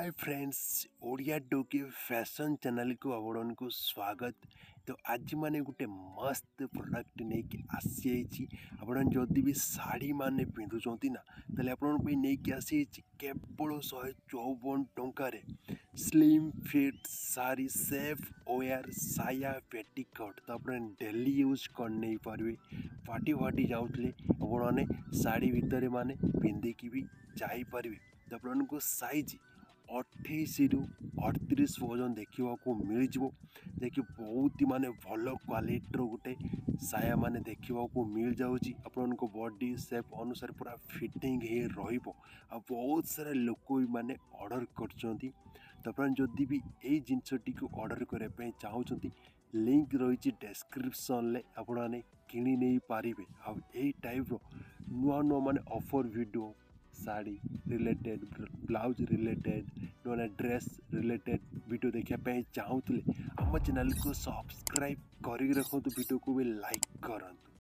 Hi friends Odia टोके fashion channel को आपण को स्वागत। तो आज माने गोटे मस्त प्रोडक्ट नहीं कि आसी आपण जदि भी साड़ी माने पिंधुचंती ना ताले आपण पे नहीं कि आसी केवल 154 टंकार स्लिम फिट साड़ी सेफ ओयर साया पेटीकोट तो आप डेली यूज कर नहीं पारे फाटी फाटी जाऊे आपने साड़ी भितर माने पिंधिकी भी जापर तो आपको साइज 28 ରୁ 38 पर्यटन देखा मिल जाकि बहुत ही माने भल क्वालिटीर गोटे साया माने देखा मिल जाऊँगी आपण बॉडी शेप अनुसार पूरा फिटिंग बहुत सारा लोक भी माने ऑर्डर कर तो जदि भी यही जिनसटी को ऑर्डर करने चाहते लिंक रही डेस्क्रिप्शन ले आपने किणी नहीं पारे आई टाइप नुआ नुआ माने offer video sari related blouse related ना ड्रेस रिलेटेड वीडियो देखापी चाहूले आम चैनल को सब्सक्राइब कर रखु वीडियो को भी लाइक करूँ।